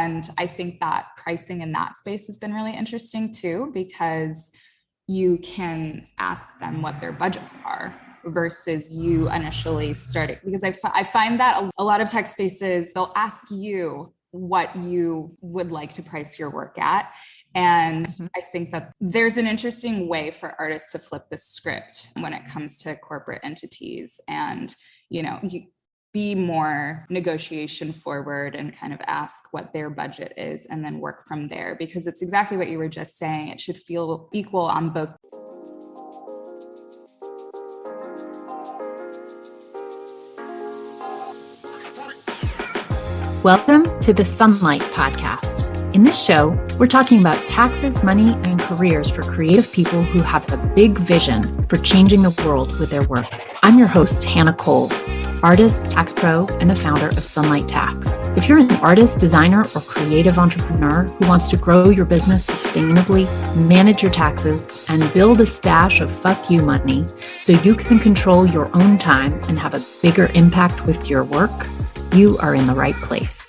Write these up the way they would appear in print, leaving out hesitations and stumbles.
And I think that pricing in that space has been really interesting too, because you can ask them what their budgets are versus you initially starting. Because I find that a lot of tech spaces, they'll ask you what you would like to price your work at. And I think that there's an interesting way for artists to flip the script when it comes to corporate entities and, you be more negotiation forward and kind of ask what their budget is and then work from there, because it's exactly what you were just saying. It should feel equal on both. Welcome to the Sunlight Podcast. In this show, we're talking about taxes, money, and careers for creative people who have a big vision for changing the world with their work. I'm your host, Hannah Cole, artist, tax pro, and the founder of Sunlight Tax. If you're an artist, designer, or creative entrepreneur who wants to grow your business sustainably, manage your taxes, and build a stash of fuck you money so you can control your own time and have a bigger impact with your work, you are in the right place.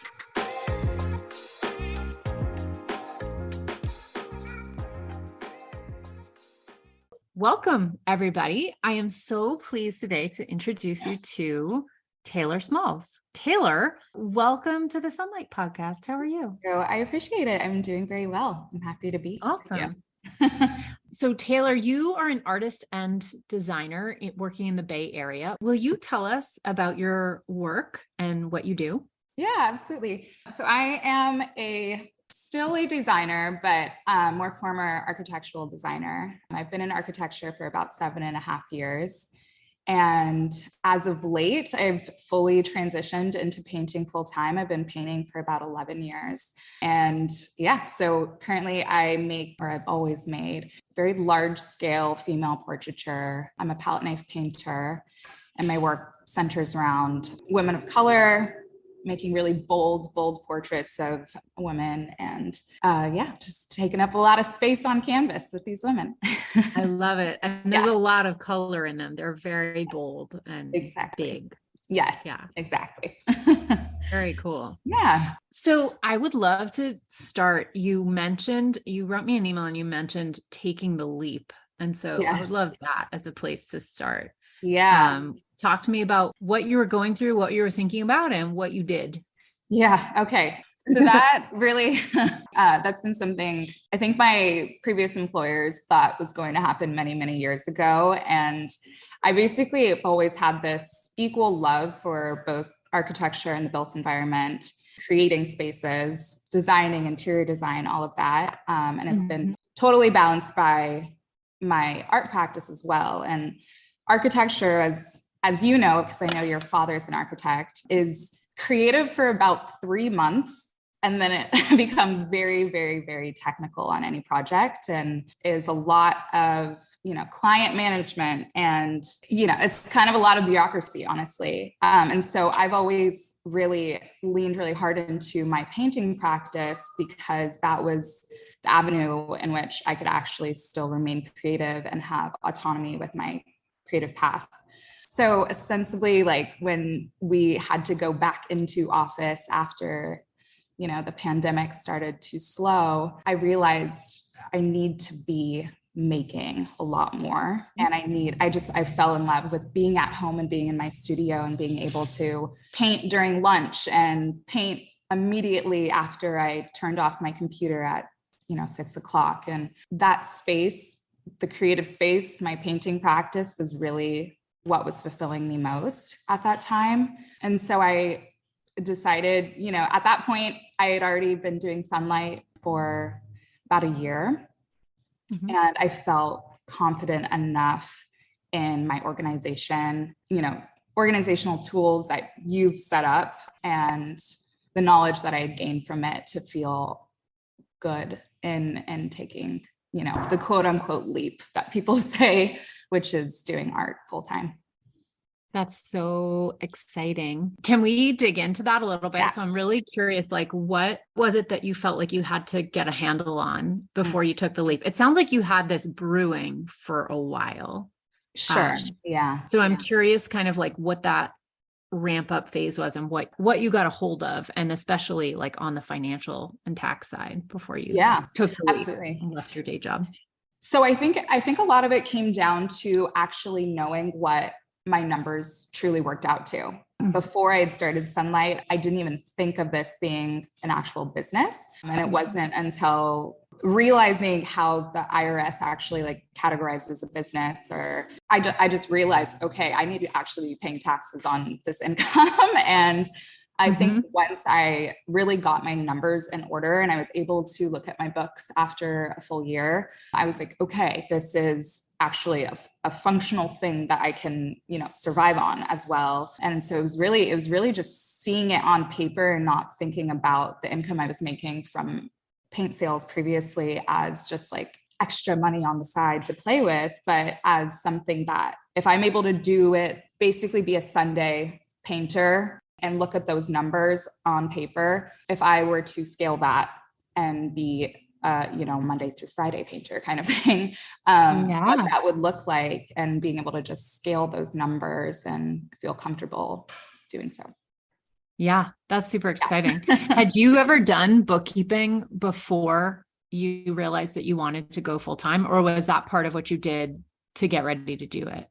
Welcome, everybody. I am so pleased today to introduce you to Taylor Smalls. Taylor, welcome to the Sunlight Podcast. How are you? Oh, I appreciate it. I'm doing very well. I'm happy to be awesome. So Taylor, you are an artist and designer working in the Bay Area. Will you tell us about your work and what you do? Yeah, absolutely. So I am still a designer, but more former architectural designer. I've been in architecture for about 7.5 years. And as of late, I've fully transitioned into painting full time. I've been painting for about 11 years. And yeah, so currently I've always made very large scale female portraiture. I'm a palette knife painter, and my work centers around women of color, making really bold portraits of women, and just taking up a lot of space on canvas with these women. I love it. And there's a lot of color in them. They're very bold and big. Yes. Yeah, exactly. Very cool. Yeah. So I would love to start. You wrote me an email and you mentioned taking the leap. And so I would love that as a place to start. Yeah. Talk to me about what you were going through, what you were thinking about, and what you did. Yeah. Okay. So that really, that's been something I think my previous employers thought was going to happen many, many years ago. And I basically always had this equal love for both architecture and the built environment, creating spaces, designing, interior design, all of that. And it's been totally balanced by my art practice as well. And architecture, as you know, because I know your father's an architect, is creative for about 3 months. And then it becomes very, very, very technical on any project, and is a lot of, client management, and, it's kind of a lot of bureaucracy, honestly. And so I've always really leaned really hard into my painting practice, because that was the avenue in which I could actually still remain creative and have autonomy with my creative path. So ostensibly, like when we had to go back into office after, the pandemic started to slow, I realized I need to be making a lot more. And I fell in love with being at home and being in my studio and being able to paint during lunch and paint immediately after I turned off my computer at, 6:00. And that space, the creative space, my painting practice was really what was fulfilling me most at that time. And so I decided, at that point, I had already been doing Sunlight for about a year. And I felt confident enough in my organization, organizational tools that you've set up and the knowledge that I had gained from it to feel good in taking, the quote unquote leap that people say, which is doing art full time. That's so exciting. Can we dig into that a little bit? Yeah. So I'm really curious, what was it that you felt like you had to get a handle on before you took the leap? It sounds like you had this brewing for a while. Sure. Yeah. So I'm curious kind of what that ramp up phase was and what you got a hold of, and especially like on the financial and tax side before you took the leap and left your day job. So I think a lot of it came down to actually knowing what my numbers truly worked out to. Before I had started Sunlight, I didn't even think of this being an actual business. And it wasn't until realizing how the IRS actually like categorizes a business, or I just realized, okay, I need to actually be paying taxes on this income. And I think once I really got my numbers in order and I was able to look at my books after a full year, I was like, okay, this is actually a functional thing that I can, survive on as well. And so it was really just seeing it on paper and not thinking about the income I was making from paint sales previously as just like extra money on the side to play with, but as something that if I'm able to do it, basically be a Sunday painter and look at those numbers on paper, if I were to scale that and be Monday through Friday painter kind of thing, what that would look like, and being able to just scale those numbers and feel comfortable doing so. Yeah, that's super exciting. Had you ever done bookkeeping before you realized that you wanted to go full time, or was that part of what you did to get ready to do it?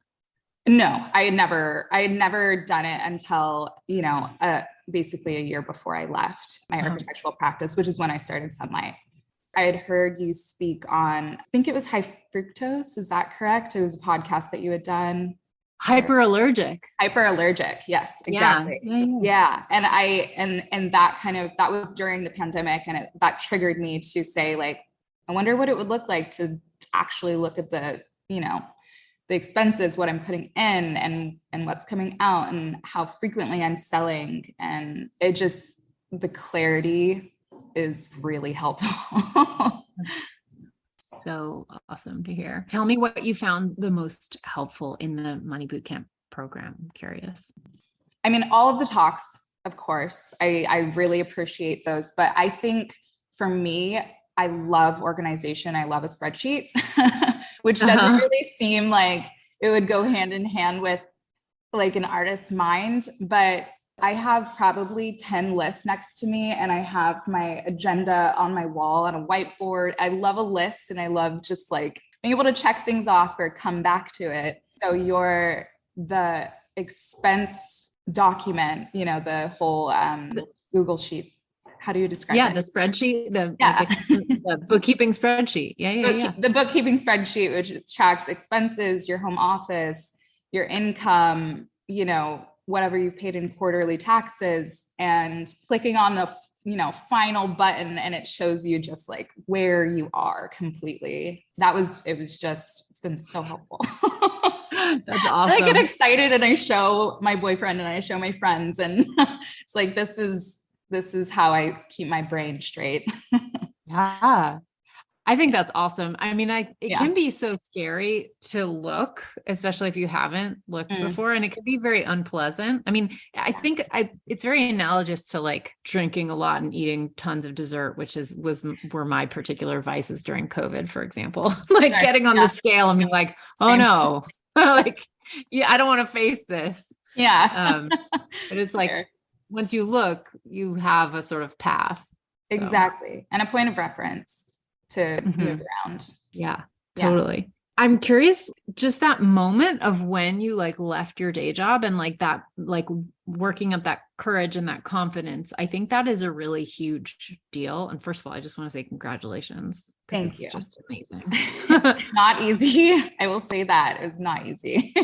No, I had never done it until, basically a year before I left my architectural practice, which is when I started Sunlight. I had heard you speak on, I think it was high fructose. Is that correct? It was a podcast that you had done. Hyperallergic. Yes, exactly. Yeah. And that was during the pandemic, and that triggered me to say, like, I wonder what it would look like to actually look at the expenses, what I'm putting in and what's coming out and how frequently I'm selling. And the clarity is really helpful. So awesome to hear. Tell me what you found the most helpful in the Money Bootcamp program. I'm curious. I mean, all of the talks, of course, I really appreciate those. But I think for me, I love organization. I love a spreadsheet, which doesn't really seem like it would go hand in hand with like an artist's mind. But I have probably 10 lists next to me, and I have my agenda on my wall on a whiteboard. I love a list, and I love just like being able to check things off or come back to it. So the expense document, the whole Google sheet. How do you describe it? The spreadsheet, the bookkeeping spreadsheet. Yeah. The bookkeeping spreadsheet, which tracks expenses, your home office, your income, whatever you've paid in quarterly taxes, and clicking on the, final button, and it shows you just like where you are completely. It's been so helpful. That's awesome. I get excited and I show my boyfriend and I show my friends, and it's like, this is how I keep my brain straight. Yeah. I think that's awesome. I mean, it can be so scary to look, especially if you haven't looked before, and it can be very unpleasant. I mean, I think it's very analogous to like drinking a lot and eating tons of dessert, which were my particular vices during COVID, for example, like getting on the scale and being like, oh no, like, I don't want to face this. Yeah. But it's like, once you look, you have a sort of path. Exactly. And a point of reference to move around. Yeah, totally. I'm curious, just that moment of when you like left your day job and like that, like working up that courage and that confidence. I think that is a really huge deal. And first of all, I just want to say congratulations. Thank you. It's just amazing. Not easy. I will say that it's not easy.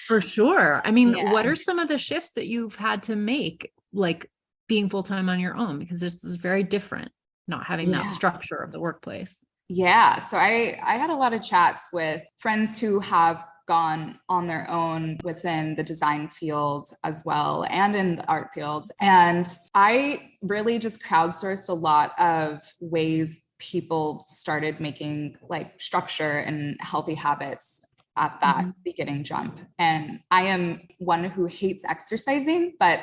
For sure. I mean, what are some of the shifts that you've had to make, like being full-time on your own? Because this is very different, not having that structure of the workplace. Yeah. So I had a lot of chats with friends who have gone on their own within the design field as well, and in the art field. And I really just crowdsourced a lot of ways people started making like structure and healthy habits at that beginning jump. And I am one who hates exercising, but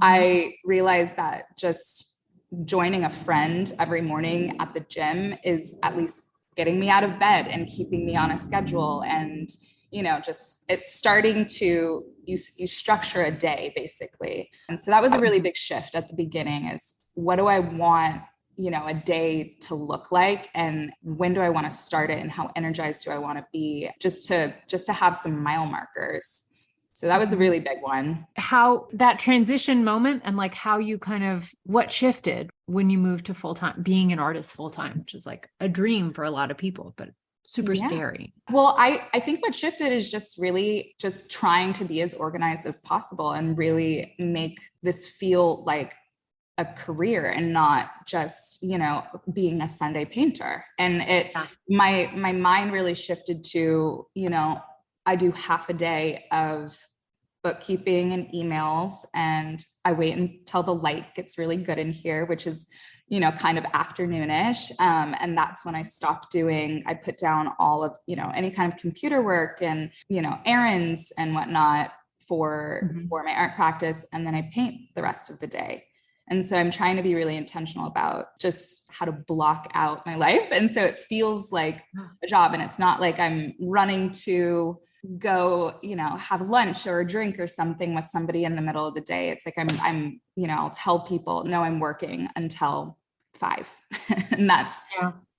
I realized that just joining a friend every morning at the gym is at least getting me out of bed and keeping me on a schedule. And, just it's starting to, you structure a day basically. And so that was a really big shift at the beginning, is what do I want, a day to look like, and when do I want to start it, and how energized do I want to be, just to have some mile markers. So that was a really big one. How that transition moment, and like how you what shifted when you moved to full-time, being an artist full-time, which is like a dream for a lot of people, but super scary. Well, I think what shifted is just really just trying to be as organized as possible and really make this feel like a career and not just, being a Sunday painter. And my mind really shifted to, I do half a day of bookkeeping and emails, and I wait until the light gets really good in here, which is, kind of afternoonish. And that's when I I put down all of, any kind of computer work and, errands and whatnot for my art practice. And then I paint the rest of the day. And so I'm trying to be really intentional about just how to block out my life. And so it feels like a job, and it's not like I'm running to go, have lunch or a drink or something with somebody in the middle of the day. It's like I'm I'll tell people, no, I'm working until 5. And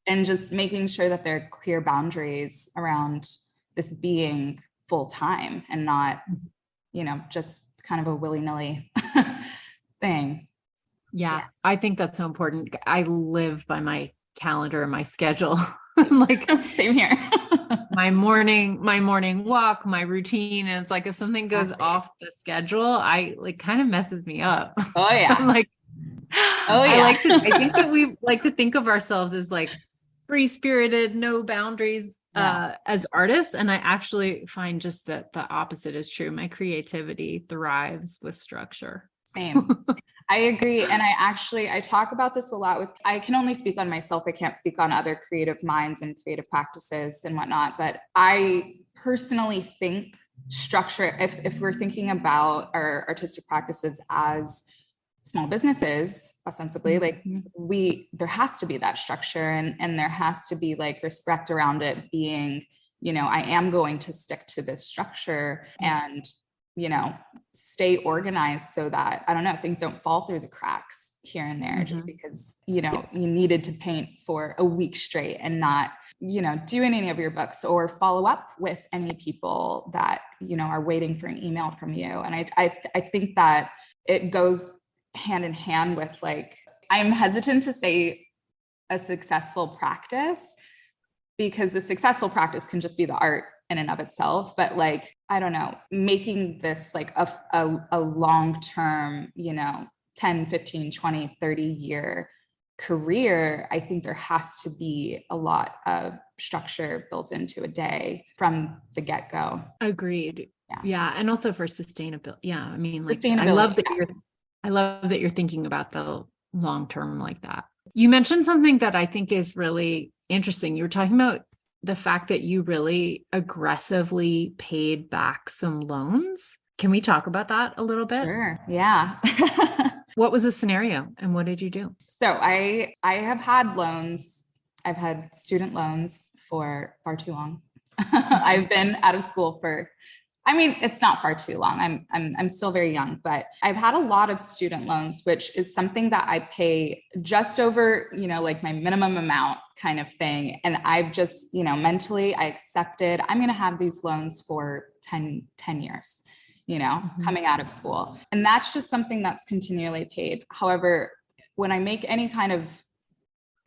and just making sure that there are clear boundaries around this being full time and not, just kind of a willy-nilly thing. Yeah, I think that's so important. I live by my calendar and my schedule. Like same here. my morning walk, my routine. And it's like, if something goes off the schedule, I kind of messes me up. Oh yeah. I'm like, oh yeah. I think that we like to think of ourselves as like free spirited, no boundaries, as artists. And I actually find just that the opposite is true. My creativity thrives with structure. Same. I agree. And I talk about this a lot I can only speak on myself. I can't speak on other creative minds and creative practices and whatnot, but I personally think structure, if we're thinking about our artistic practices as small businesses, ostensibly, like there has to be that structure, and there has to be like respect around it being, I am going to stick to this structure and stay organized so that, I don't know, things don't fall through the cracks here and there just because, you needed to paint for a week straight and not, do any of your books or follow up with any people that, are waiting for an email from you. And I think that it goes hand in hand with I'm hesitant to say a successful practice, because the successful practice can just be the art in and of itself. But I don't know, making this a long-term, 10, 15, 20, 30 year career, I think there has to be a lot of structure built into a day from the get-go. Agreed. Yeah. And also for sustainability. Yeah. I mean, sustainability. I love that you're thinking about the long-term like that. You mentioned something that I think is really interesting. You were talking about the fact that you really aggressively paid back some loans. Can we talk about that a little bit? Sure. Yeah. What was the scenario and what did you do? So I have had loans. I've had student loans for far too long. I've been out of school it's not far too long. I'm still very young, but I've had a lot of student loans, which is something that I pay just over, my minimum amount kind of thing. And I've just, mentally I accepted I'm going to have these loans for 10 years, coming out of school. And that's just something that's continually paid. However, when I make any kind of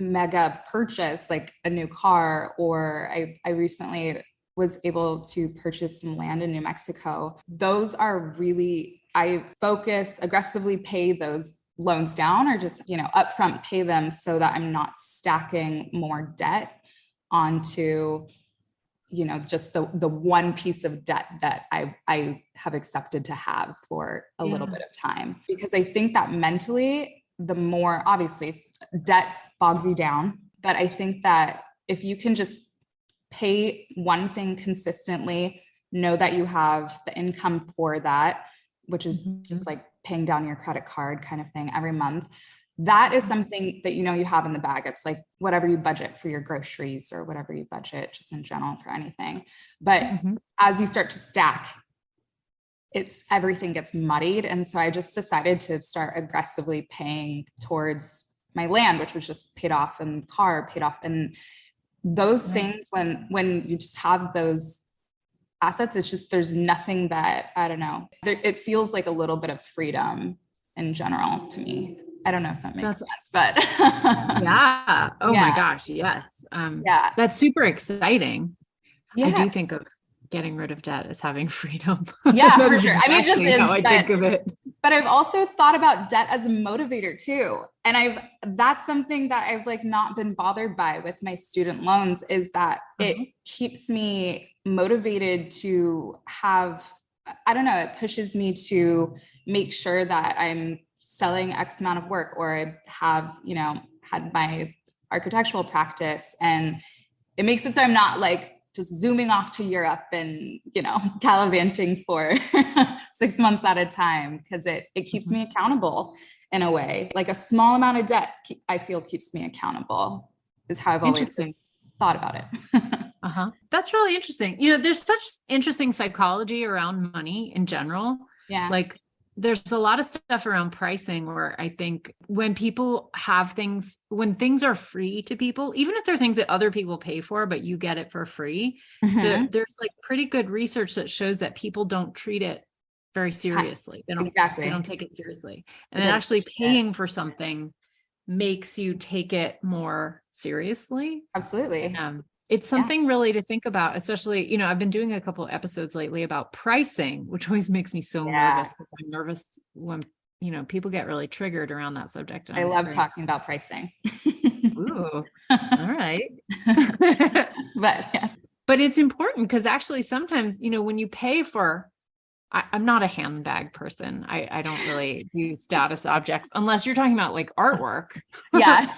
mega purchase, like a new car, or I recently was able to purchase some land in New Mexico. Those are really, I aggressively pay those loans down, or just, upfront pay them so that I'm not stacking more debt onto, just the one piece of debt that I have accepted to have for a little bit of time. Because I think that mentally, the more, obviously, debt bogs you down. But I think that if you can just pay one thing consistently, know that you have the income for that, which is just like paying down your credit card kind of thing every month. that is something that, you know, you have in the bag. It's like whatever you budget for your groceries or whatever you budget just in general for anything. But as you start to stack, everything gets muddied. And so I just decided to start aggressively paying towards my land, which was just paid off, and car paid off. And those things, when you just have those assets, it's just, there's nothing that, I don't know, it feels like a little bit of freedom in general to me. I don't know if that makes sense, but yeah. Oh my gosh. Yes. That's super exciting. Yeah. I do think of getting rid of debt as having freedom. Yeah, for sure. I mean, just how I think of it. But I've also thought about debt as a motivator too. And that's something that I've like not been bothered by with my student loans, is that it keeps me motivated to have, I don't know, it pushes me to make sure that I'm selling X amount of work, or I have, you know, had my architectural practice, and it makes it so I'm not like just zooming off to Europe and, you know, gallivanting for 6 months at a time, because it keeps me accountable in a way. Like a small amount of debt, I feel, keeps me accountable, is how I've always thought about it. That's really interesting. You know, there's such interesting psychology around money in general. Yeah. Like there's a lot of stuff around pricing where I think when people have things, when things are free to people, even if they're things that other people pay for, but you get it for free, there's like pretty good research that shows that people don't treat it very seriously. They don't take it seriously. And then actually paying for something makes you take it more seriously. Absolutely. It's something really to think about, especially, you know, I've been doing a couple episodes lately about pricing, which always makes me so nervous, because I'm nervous when, you know, people get really triggered around that subject. I love talking about pricing. Ooh, all right. But yes. But it's important, because actually sometimes, you know, when you pay for, I'm not a handbag person. I don't really do status objects unless you're talking about like artwork. Yeah.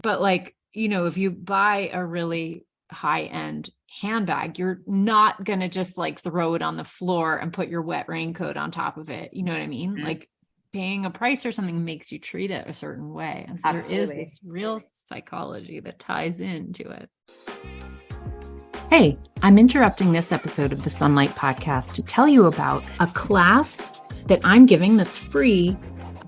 But like, you know, if you buy a really high-end handbag, you're not going to just like throw it on the floor and put your wet raincoat on top of it. You know what I mean? Like paying a price or something makes you treat it a certain way. And so there is this real psychology that ties into it. Hey, I'm interrupting this episode of the Sunlight Podcast to tell you about a class that I'm giving that's free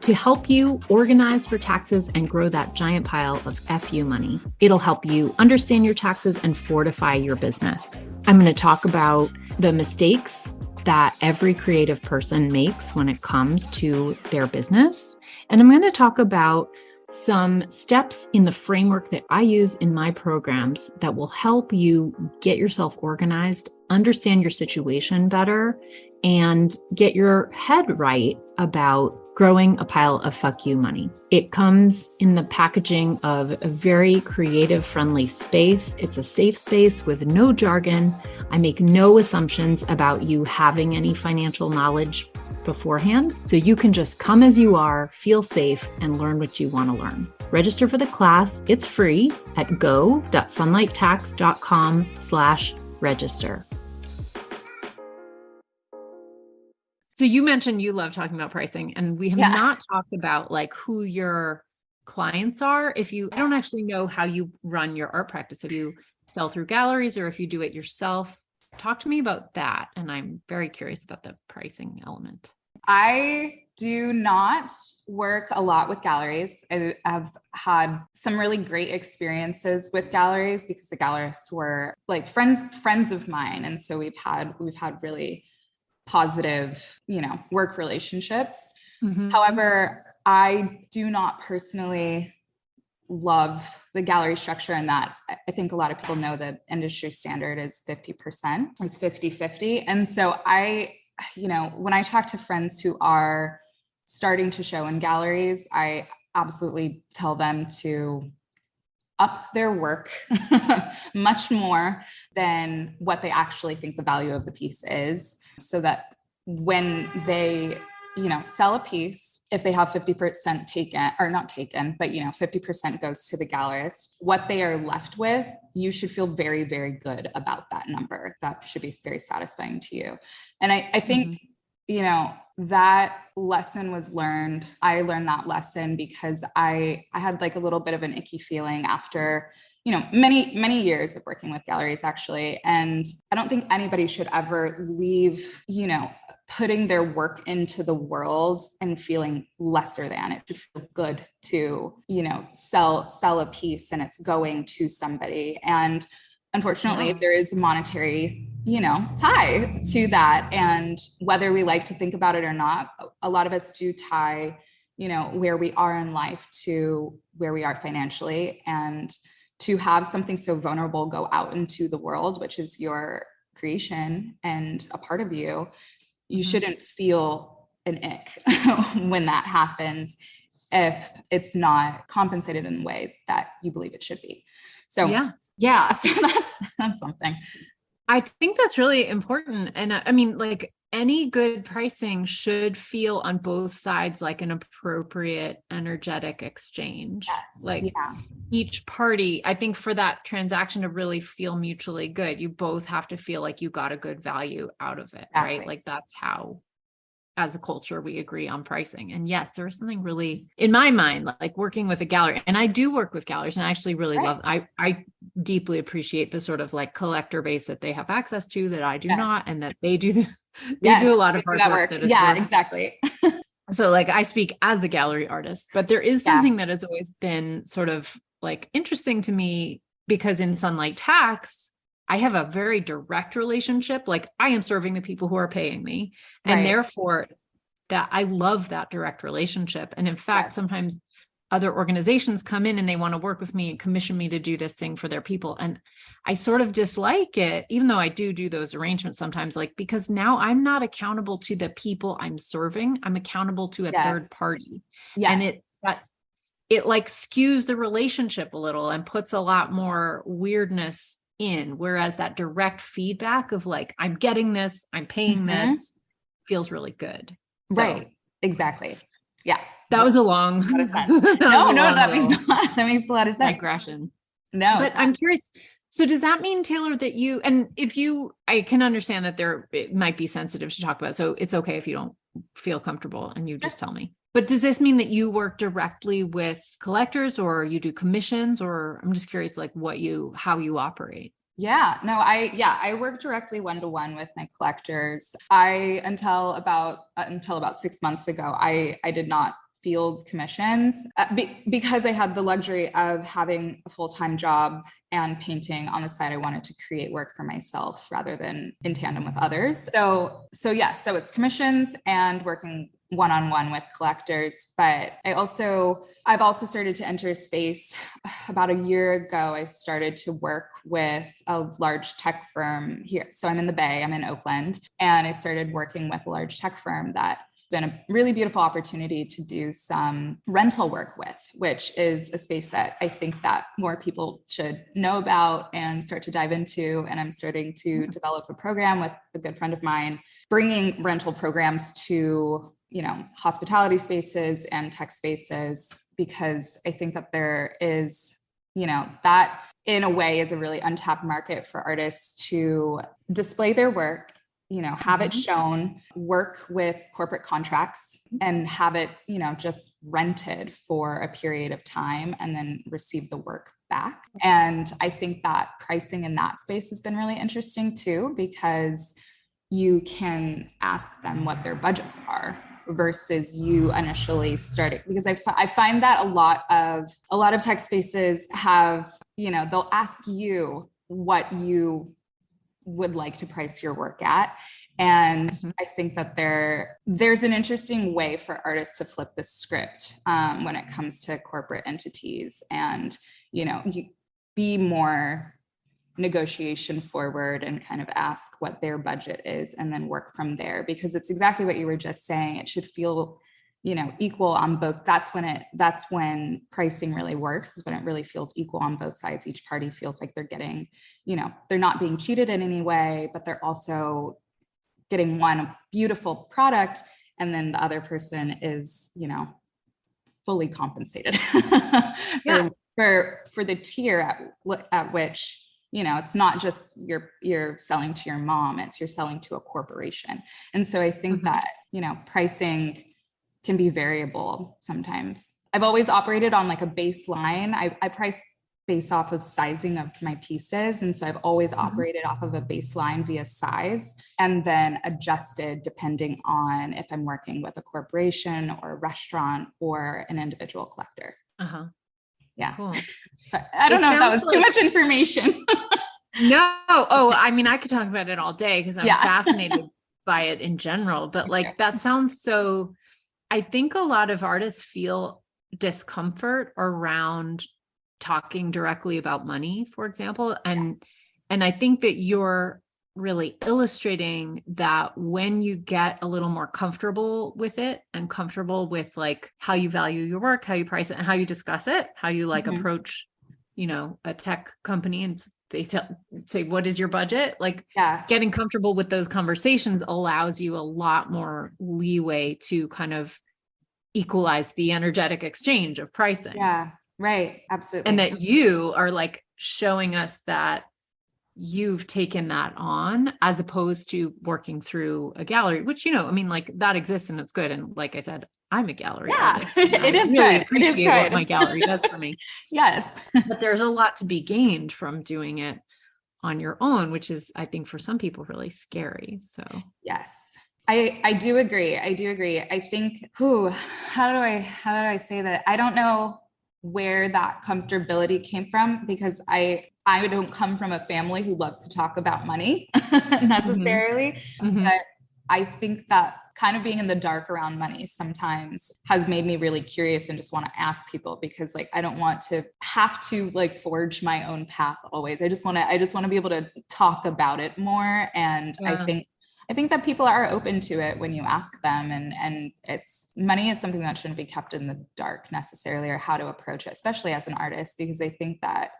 to help you organize for taxes and grow that giant pile of FU money. It'll help you understand your taxes and fortify your business. I'm going to talk about the mistakes that every creative person makes when it comes to their business. And I'm going to talk about some steps in the framework that I use in my programs that will help you get yourself organized, understand your situation better, and get your head right about growing a pile of fuck you money. It comes in the packaging of a very creative, friendly space. It's a safe space with no jargon. I make no assumptions about you having any financial knowledge beforehand. So you can just come as you are, feel safe, and learn what you want to learn. Register for the class. It's free at go.sunlighttax.com/register. So you mentioned you love talking about pricing, and we have not talked about like who your clients are. I don't actually know how you run your art practice, if you sell through galleries or if you do it yourself. Talk to me about that. And I'm very curious about the pricing element. I do not work a lot with galleries. I've had some really great experiences with galleries because the gallerists were like friends of mine. And so we've had really positive, you know, work relationships. However, I do not personally love the gallery structure, and that I think a lot of people know the industry standard is 50%. It's 50-50. And so you know, when I talk to friends who are starting to show in galleries, I absolutely tell them to up their work much more than what they actually think the value of the piece is, so that when they, you know, sell a piece, if they have 50% taken, or not taken, but, you know, 50% goes to the gallerist, what they are left with, you should feel very, very good about that number. That should be very satisfying to you. And I think that lesson was learned. I learned that lesson because I had like a little bit of an icky feeling after, many years of working with galleries actually. And I don't think anybody should ever leave, putting their work into the world and feeling lesser than. It should feel good to, sell a piece and it's going to somebody. And unfortunately, there is a monetary, tie to that. And whether we like to think about it or not, a lot of us do tie, where we are in life to where we are financially. And to have something so vulnerable go out into the world, which is your creation and a part of you, you shouldn't feel an ick when that happens if it's not compensated in the way that you believe it should be. So so that's something. I think that's really important. And I mean, like any good pricing should feel on both sides like an appropriate energetic exchange. Each party, I think for that transaction to really feel mutually good, you both have to feel like you got a good value out of it, right? Like that's how, as a culture, we agree on pricing. And yes, there is something really, in my mind, like working with a gallery, and I do work with galleries and I actually really love, I deeply appreciate the sort of like collector base that they have access to that I do not, and that they do, they do a lot of artwork. Exactly. So like I speak as a gallery artist, but there is something that has always been sort of like interesting to me because in Sunlight Tax, I have a very direct relationship. Like I am serving the people who are paying me. And therefore that I love that direct relationship. And in fact, sometimes other organizations come in and they want to work with me and commission me to do this thing for their people. And I sort of dislike it, even though I do those arrangements sometimes, like, because now I'm not accountable to the people I'm serving. I'm accountable to a third party. And it like skews the relationship a little and puts a lot more weirdness in. Whereas that direct feedback of like, I'm getting this, I'm paying this feels really good. Right. Exactly. Yeah. That was a long. That makes a lot of sense. Digression. No, but I'm curious. So does that mean, Taylor, that you, and if you, I can understand that it might be sensitive to talk about. So it's okay if you don't feel comfortable and you just tell me. But does this mean that you work directly with collectors or you do commissions, or I'm just curious, like how you operate? I work directly one-to-one with my collectors. Until about 6 months ago, I did not field commissions because I had the luxury of having a full-time job and painting on the side. I wanted to create work for myself rather than in tandem with others. So it's commissions and working one-on-one with collectors. But I've also started to enter a space. About a year ago, I started to work with a large tech firm here. So I'm in the Bay, I'm in Oakland, and I started working with a large tech firm that's been a really beautiful opportunity to do some rental work with, which is a space that I think that more people should know about and start to dive into. And I'm starting to develop a program with a good friend of mine, bringing rental programs to, hospitality spaces and tech spaces, because I think that there is, that in a way is a really untapped market for artists to display their work, have it shown, work with corporate contracts and have it, just rented for a period of time and then receive the work back. And I think that pricing in that space has been really interesting too, because you can ask them what their budgets are versus you initially starting, because I find that a lot of tech spaces have, they'll ask you what you would like to price your work at. And I think that there's an interesting way for artists to flip the script when it comes to corporate entities and, you be more negotiation forward and kind of ask what their budget is and then work from there, because it's exactly what you were just saying. It should feel, equal on both. That's when pricing really works, is when it really feels equal on both sides. Each party feels like they're getting, they're not being cheated in any way, but they're also getting a beautiful product. And then the other person is, fully compensated for the tier at which it's not just you're selling to your mom, you're selling to a corporation. And so I think that, pricing can be variable sometimes. I've always operated on like a baseline. I price based off of sizing of my pieces. And so I've always operated off of a baseline via size and then adjusted depending on if I'm working with a corporation or a restaurant or an individual collector. Yeah. Cool. So I don't know if that was too much information. No. Oh, I mean, I could talk about it all day because I'm fascinated by it in general, but like that sounds so, I think a lot of artists feel discomfort around talking directly about money, for example. And I think that you're really illustrating that when you get a little more comfortable with it and comfortable with like how you value your work, how you price it, and how you discuss it, how you like approach, a tech company and they say, what is your budget? Like getting comfortable with those conversations allows you a lot more leeway to kind of equalize the energetic exchange of pricing. Yeah. Right. Absolutely. And that you are like showing us that you've taken that on as opposed to working through a gallery, which, I mean, like that exists and it's good. And like I said, I'm a gallery artist. It is really good. Appreciate what my gallery does for me. Yes. But there's a lot to be gained from doing it on your own, which is, I think for some people really scary. So yes. I do agree. I think, how do I say that? I don't know where that comfortability came from because I don't come from a family who loves to talk about money necessarily. But I think that kind of being in the dark around money sometimes has made me really curious and just want to ask people because like, I don't want to have to like forge my own path always. I just want to be able to talk about it more. And I think that people are open to it when you ask them, and money is something that shouldn't be kept in the dark necessarily, or how to approach it, especially as an artist, because I think that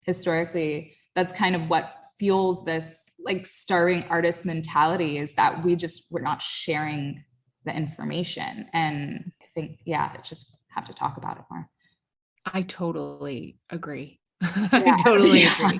historically that's kind of what fuels this like starving artist mentality, is that we're not sharing the information. And I think, it's just have to talk about it more. I totally agree. I totally agree.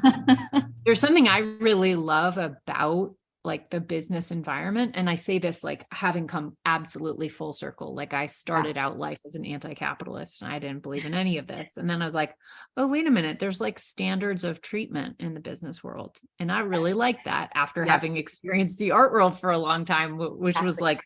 There's something I really love about like the business environment. And I say this, like having come absolutely full circle. Like I started out life as an anti-capitalist and I didn't believe in any of this. And then I was like, oh, wait a minute, there's like standards of treatment in the business world. And I really like that after having experienced the art world for a long time, which was like,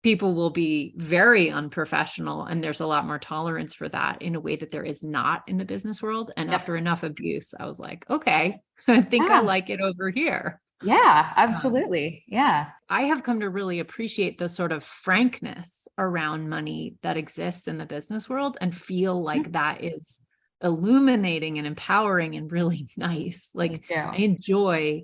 people will be very unprofessional and there's a lot more tolerance for that in a way that there is not in the business world. And after enough abuse, I was like, okay, I think I like it over here. Yeah, absolutely. Yeah. I have come to really appreciate the sort of frankness around money that exists in the business world and feel like that is illuminating and empowering and really nice. Like I enjoy,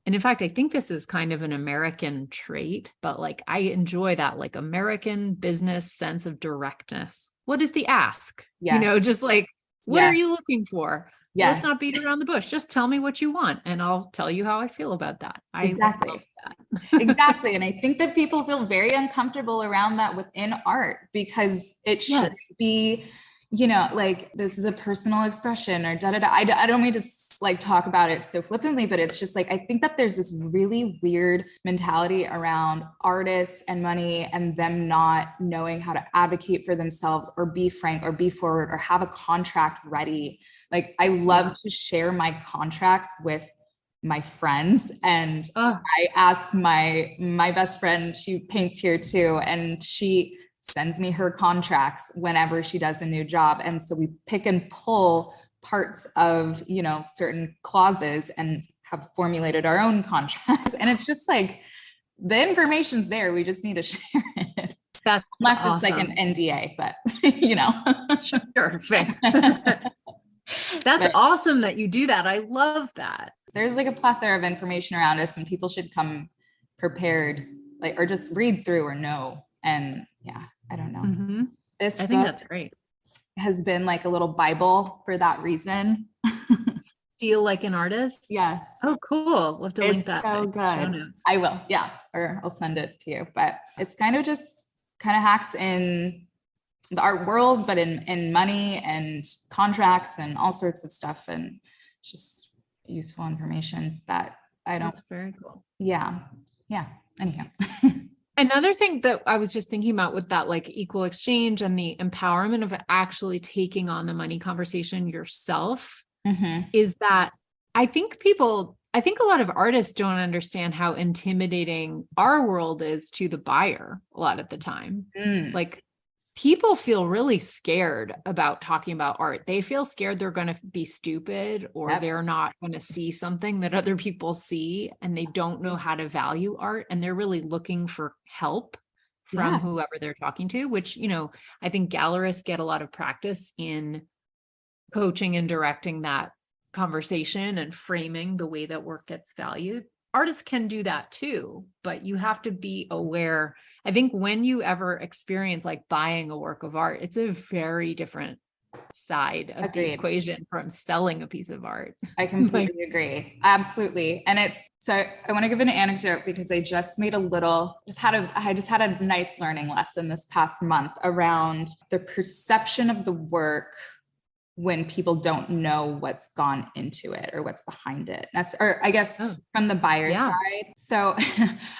and in fact, I think this is kind of an American trait, but like I enjoy that like American business sense of directness. What is the ask? Yes. Just like, what are you looking for? Yes. Let's not beat around the bush. Just tell me what you want and I'll tell you how I feel about that. Exactly. love that. Exactly. And I think that people feel very uncomfortable around that within art because it should be, like this is a personal expression or I don't mean to like talk about it so flippantly, but it's just like, I think that there's this really weird mentality around artists and money and them not knowing how to advocate for themselves or be frank or be forward or have a contract ready. Like I love to share my contracts with my friends. And I ask my best friend, she paints here too. And she sends me her contracts whenever she does a new job. And so we pick and pull parts of, certain clauses and have formulated our own contracts. And it's just like, the information's there. We just need to share it. That's Unless awesome. It's like an NDA, but Sure. Fair. That's awesome that you do that. I love that. There's like a plethora of information around us and people should come prepared, like, or just read through or know. And I don't know. I think that's great. Has been like a little Bible for that reason. Feel like an artist? Yes. Oh, cool. We'll have to link that. So good. I will. Yeah. Or I'll send it to you, but it's kind of hacks in the art world, but in money and contracts and all sorts of stuff. And just useful information that I don't. That's very cool. Yeah. Anyhow. Another thing that I was just thinking about with that like equal exchange and the empowerment of actually taking on the money conversation yourself is that I think a lot of artists don't understand how intimidating our world is to the buyer a lot of the time. Like people feel really scared about talking about art. They feel scared they're going to be stupid or they're not going to see something that other people see, and they don't know how to value art. And they're really looking for help from whoever they're talking to, which, you know, I think gallerists get a lot of practice in coaching and directing that conversation and framing the way that work gets valued. Artists can do that too, but you have to be aware. I think when you ever experience like buying a work of art, it's a very different side of the equation from selling a piece of art. I completely agree. Absolutely. And I want to give an anecdote because I just had a nice learning lesson this past month around the perception of the work when people don't know what's gone into it or what's behind it. Or I guess from the buyer side. So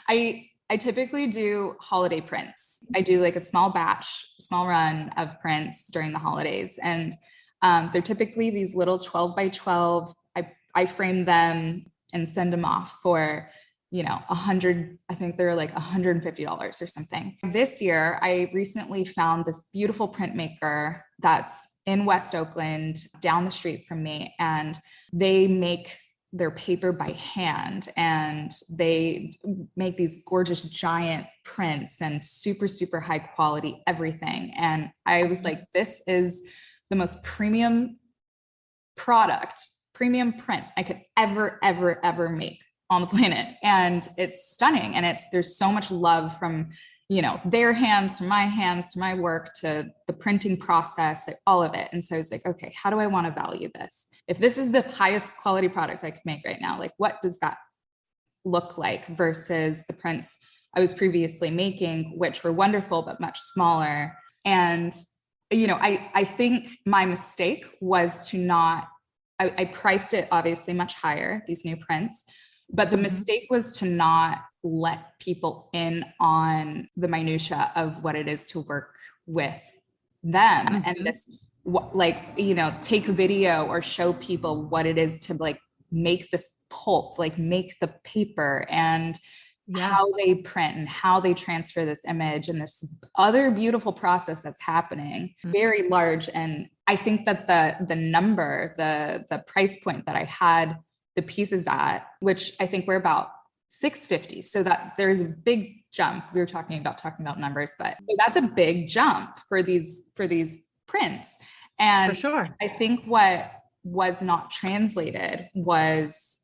I typically do holiday prints. I do like a small run of prints during the holidays. And they're typically these little 12 by 12. I frame them and send them off for, you know, I think they're like $150 or something. This year, I recently found this beautiful printmaker that's in West Oakland, down the street from me, and they make their paper by hand, and they make these gorgeous giant prints and super, super high quality everything. And I was like, this is the most premium print I could ever make on the planet. And it's stunning. And there's so much love from, you know, their hands to my hands, to my work, to the printing process, like all of it. And so I was like, okay, how do I want to value this? If this is the highest quality product I could make right now, like what does that look like versus the prints I was previously making, which were wonderful, but much smaller. And, you know, I think my mistake was I priced it obviously much higher, these new prints, but the mistake was to not let people in on the minutia of what it is to work with them. And this, like, you know, take a video or show people what it is to like make this pulp, like make the paper and how they print and how they transfer this image and this other beautiful process that's happening, very large. And I think that the price point that I had the pieces at, which I think were about $650. So that there is a big jump. We were talking about numbers, but so that's a big jump for these prints. And for sure, I think what was not translated was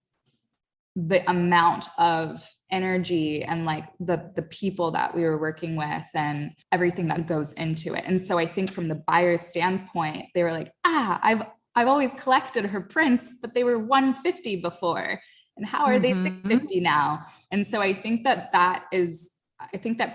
the amount of energy and like the people that we were working with and everything that goes into it. And so I think from the buyer's standpoint, they were like, I've always collected her prints, but they were $150 before. And how are they $650 now? And so I think that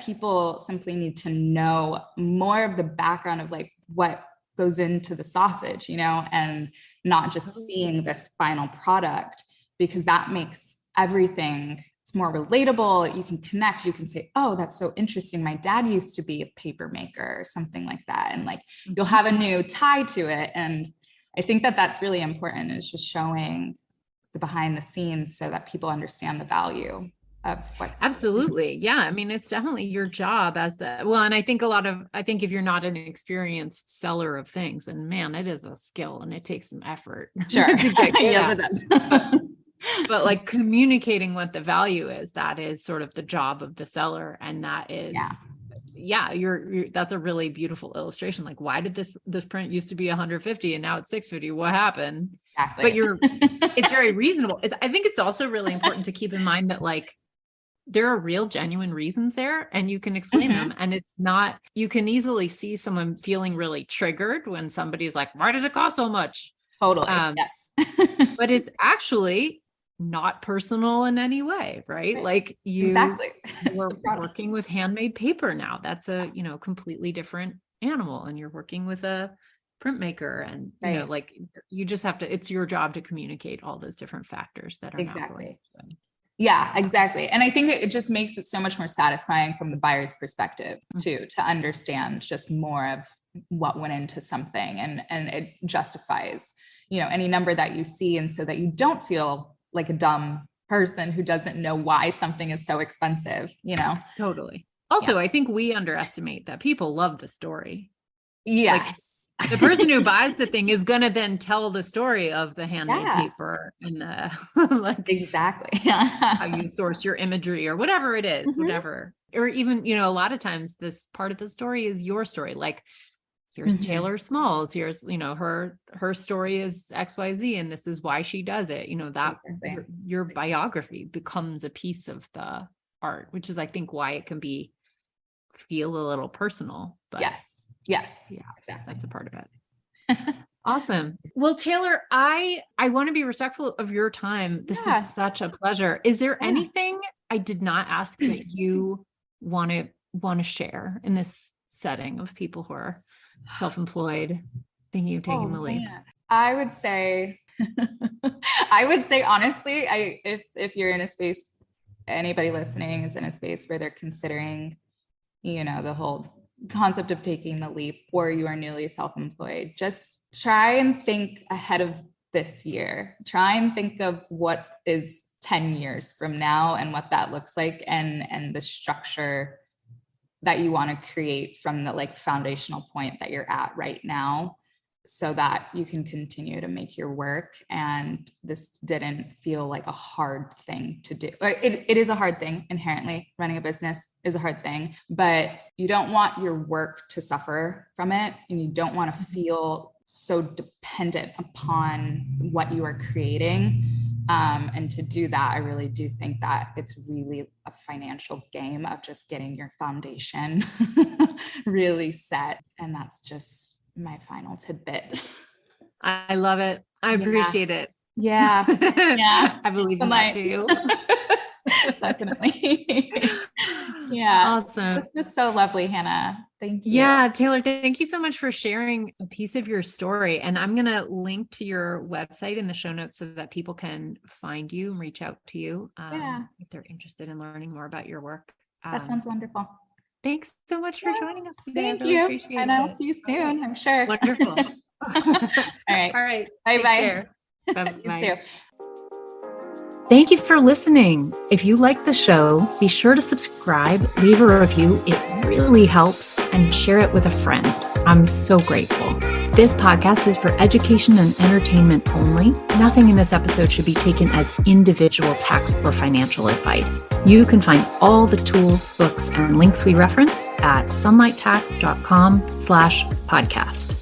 people simply need to know more of the background of like what goes into the sausage, you know, and not just seeing this final product, because that makes everything, it's more relatable. You can connect, you can say, oh, that's so interesting. My dad used to be a paper maker or something like that. And like, you'll have a new tie to it. And I think that that's really important, is just showing the behind the scenes so that people understand the value of what's absolutely. Yeah. I mean, it's definitely your job and I think if you're not an experienced seller of things, and man, it is a skill and it takes some effort. Sure. Yes, it does. But like communicating what the value is, that is sort of the job of the seller. And that is, that's a really beautiful illustration. Like, why did this print used to be 150 and now it's 650? What happened? Exactly. But it's very reasonable. I think it's also really important to keep in mind that like, there are real genuine reasons there, and you can explain them. And it's not, you can easily see someone feeling really triggered when somebody's like, why does it cost so much? Totally. Yes. But it's actually not personal in any way, right? Like you're working with handmade paper now. That's a, completely different animal, and you're working with a printmaker. And, you know, like you just have to, it's your job to communicate all those different factors that are exactly. Yeah, exactly. And I think it just makes it so much more satisfying from the buyer's perspective too, to understand just more of what went into something, and it justifies, you know, any number that you see. And so that you don't feel like a dumb person who doesn't know why something is so expensive, you know? Totally. Also, I think we underestimate that people love the story. Yes. Like, the person who buys the thing is going to then tell the story of the handmade paper and like exactly how you source your imagery or whatever it is, whatever. Or even, you know, a lot of times this part of the story is your story. Like, here's Taylor Smalls, here's, you know, her story is XYZ, and this is why she does it. You know, that your biography becomes a piece of the art, which is, I think, why it can feel a little personal. But yes. Yeah, exactly. That's a part of it. Awesome. Well, Taylor, I want to be respectful of your time. This is such a pleasure. Is there anything I did not ask that you want to share in this setting of people who are self-employed, thinking of taking the leap? I would say honestly, if you're in a space, anybody listening is in a space where they're considering, you know, the whole concept of taking the leap, or you are newly self-employed, just try and think ahead of this year. Try and think of what is 10 years from now and what that looks like, and the structure that you want to create from the like foundational point that you're at right now, so that you can continue to make your work. And this didn't feel like a hard thing to do. It is a hard thing inherently. Running a business is a hard thing, but you don't want your work to suffer from it. And you don't want to feel so dependent upon what you are creating. And to do that, I really do think that it's really a financial game of just getting your foundation really set. And that's just my final tidbit. I love it. I appreciate it. Yeah. I believe in that too. Definitely. Yeah. Awesome. This was so lovely, Hannah. Thank you. Yeah, Taylor, thank you so much for sharing a piece of your story. And I'm going to link to your website in the show notes so that people can find you and reach out to you if they're interested in learning more about your work. That sounds wonderful. Thanks so much for joining us today. Thank you. And I'll see you soon, I'm sure. Wonderful. All right. Bye-bye. Bye-bye. Thank you for listening. If you like the show, be sure to subscribe, leave a review. It really helps, and share it with a friend. I'm so grateful. This podcast is for education and entertainment only. Nothing in this episode should be taken as individual tax or financial advice. You can find all the tools, books, and links we reference at sunlighttax.com/podcast.